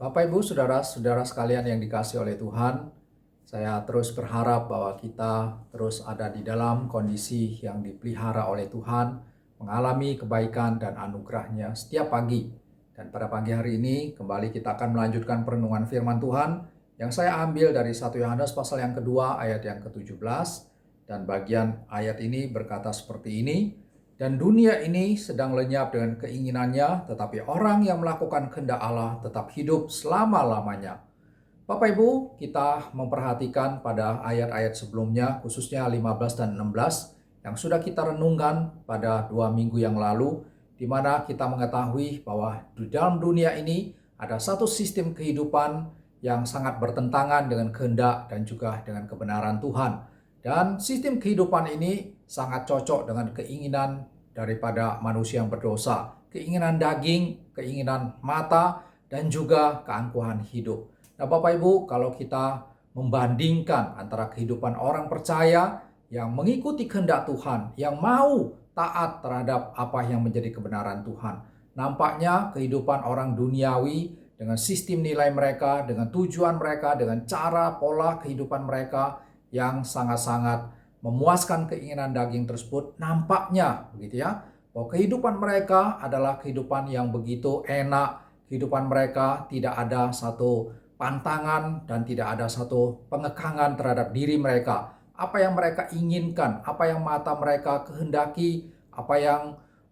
Bapak, Ibu, saudara-saudara sekalian yang dikasihi oleh Tuhan, saya terus berharap bahwa kita terus ada di dalam kondisi yang dipelihara oleh Tuhan, mengalami kebaikan dan anugerah-Nya setiap pagi. Dan pada pagi hari ini kembali kita akan melanjutkan perenungan firman Tuhan yang saya ambil dari 1 Yohanes pasal yang kedua ayat yang ke-17, dan bagian ayat ini berkata seperti ini. Dan dunia ini sedang lenyap dengan keinginannya, tetapi orang yang melakukan kehendak Allah tetap hidup selama-lamanya. Bapak Ibu, kita memperhatikan pada ayat-ayat sebelumnya, khususnya 15 dan 16, yang sudah kita renungkan pada 2 minggu yang lalu, di mana kita mengetahui bahwa di dalam dunia ini ada satu sistem kehidupan yang sangat bertentangan dengan kehendak dan juga dengan kebenaran Tuhan. Dan sistem kehidupan ini sangat cocok dengan keinginan daripada manusia yang berdosa, keinginan daging, keinginan mata, dan juga keangkuhan hidup. Nah, Bapak Ibu, kalau kita membandingkan antara kehidupan orang percaya yang mengikuti kehendak Tuhan, yang mau taat terhadap apa yang menjadi kebenaran Tuhan, nampaknya kehidupan orang duniawi dengan sistem nilai mereka, dengan tujuan mereka, dengan cara pola kehidupan mereka yang sangat-sangat memuaskan keinginan daging tersebut, nampaknya begitu ya, bahwa kehidupan mereka adalah kehidupan yang begitu enak, kehidupan mereka tidak ada satu pantangan dan tidak ada satu pengekangan terhadap diri mereka. Apa yang mereka inginkan, apa yang mata mereka kehendaki, apa yang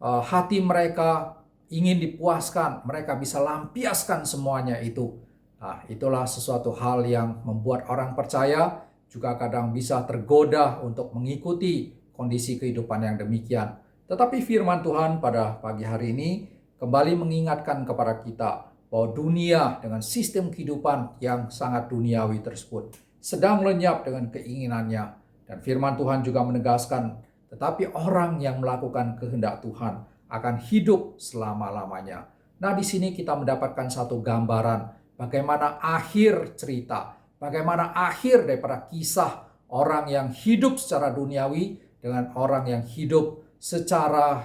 hati mereka ingin dipuaskan, mereka bisa lampiaskan semuanya itu. Nah, itulah sesuatu hal yang membuat orang percaya juga kadang bisa tergoda untuk mengikuti kondisi kehidupan yang demikian. Tetapi firman Tuhan pada pagi hari ini kembali mengingatkan kepada kita bahwa dunia dengan sistem kehidupan yang sangat duniawi tersebut sedang lenyap dengan keinginannya. Dan firman Tuhan juga menegaskan, tetapi orang yang melakukan kehendak Tuhan akan hidup selama-lamanya. Nah, di sini kita mendapatkan satu gambaran bagaimana akhir cerita, bagaimana akhir daripada kisah orang yang hidup secara duniawi dengan orang yang hidup secara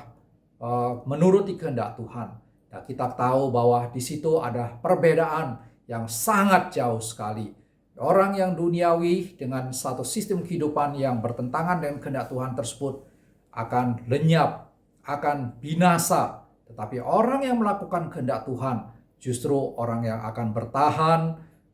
menuruti kehendak Tuhan. Nah, kita tahu bahwa di situ ada perbedaan yang sangat jauh sekali. Orang yang duniawi dengan satu sistem kehidupan yang bertentangan dengan kehendak Tuhan tersebut akan lenyap, akan binasa. Tetapi orang yang melakukan kehendak Tuhan justru orang yang akan bertahan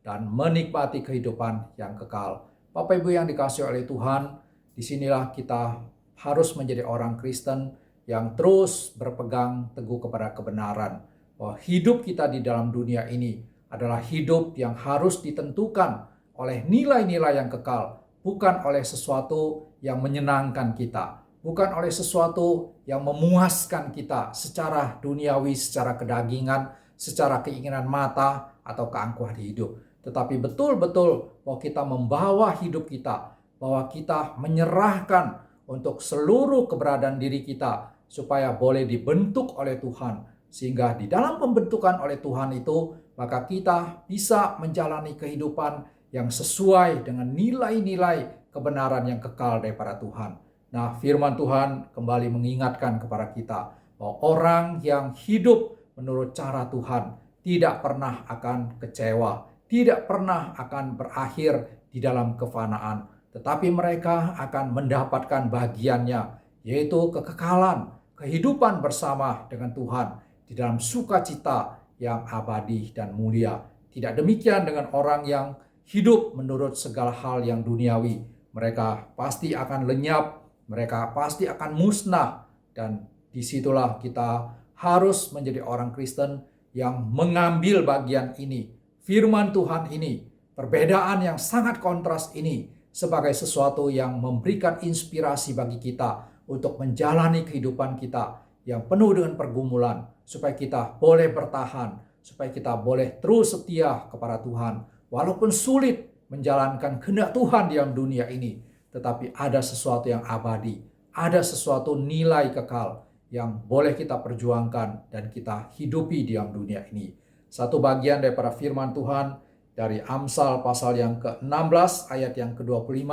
dan menikmati kehidupan yang kekal. Bapak Ibu yang dikasihi oleh Tuhan, disinilah kita harus menjadi orang Kristen yang terus berpegang teguh kepada kebenaran. Bahwa hidup kita di dalam dunia ini adalah hidup yang harus ditentukan oleh nilai-nilai yang kekal, bukan oleh sesuatu yang menyenangkan kita, bukan oleh sesuatu yang memuaskan kita secara duniawi, secara kedagingan, secara keinginan mata atau keangkuhan hidup. Tetapi betul-betul bahwa kita membawa hidup kita, bahwa kita menyerahkan untuk seluruh keberadaan diri kita supaya boleh dibentuk oleh Tuhan. Sehingga di dalam pembentukan oleh Tuhan itu, maka kita bisa menjalani kehidupan yang sesuai dengan nilai-nilai kebenaran yang kekal daripada Tuhan. Nah, firman Tuhan kembali mengingatkan kepada kita bahwa orang yang hidup menurut cara Tuhan tidak pernah akan kecewa, tidak pernah akan berakhir di dalam kefanaan, tetapi mereka akan mendapatkan bagiannya, yaitu kekekalan, kehidupan bersama dengan Tuhan di dalam sukacita yang abadi dan mulia. Tidak demikian dengan orang yang hidup menurut segala hal yang duniawi. Mereka pasti akan lenyap, mereka pasti akan musnah, dan disitulah kita harus menjadi orang Kristen yang mengambil bagian ini, firman Tuhan ini, perbedaan yang sangat kontras ini sebagai sesuatu yang memberikan inspirasi bagi kita untuk menjalani kehidupan kita yang penuh dengan pergumulan, supaya kita boleh bertahan, supaya kita boleh terus setia kepada Tuhan. Walaupun sulit menjalankan kehendak Tuhan di dalam dunia ini, tetapi ada sesuatu yang abadi, ada sesuatu nilai kekal yang boleh kita perjuangkan dan kita hidupi di dalam dunia ini. Satu bagian daripada firman Tuhan dari Amsal pasal yang ke-16 ayat yang ke-25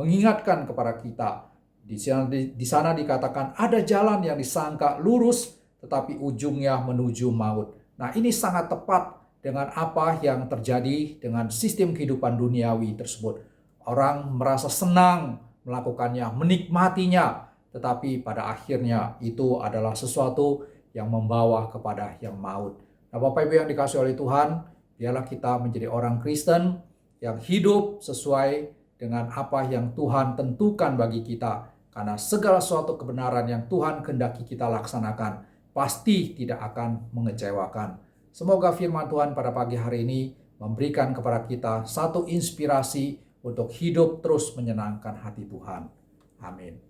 mengingatkan kepada kita. Di sana dikatakan ada jalan yang disangka lurus tetapi ujungnya menuju maut. Nah, ini sangat tepat dengan apa yang terjadi dengan sistem kehidupan duniawi tersebut. Orang merasa senang melakukannya, menikmatinya, tetapi pada akhirnya itu adalah sesuatu yang membawa kepada yang maut. Nah, Bapak Ibu yang dikasihi oleh Tuhan, biarlah kita menjadi orang Kristen yang hidup sesuai dengan apa yang Tuhan tentukan bagi kita. Karena segala suatu kebenaran yang Tuhan kehendaki kita laksanakan pasti tidak akan mengecewakan. Semoga firman Tuhan pada pagi hari ini memberikan kepada kita satu inspirasi untuk hidup terus menyenangkan hati Tuhan. Amin.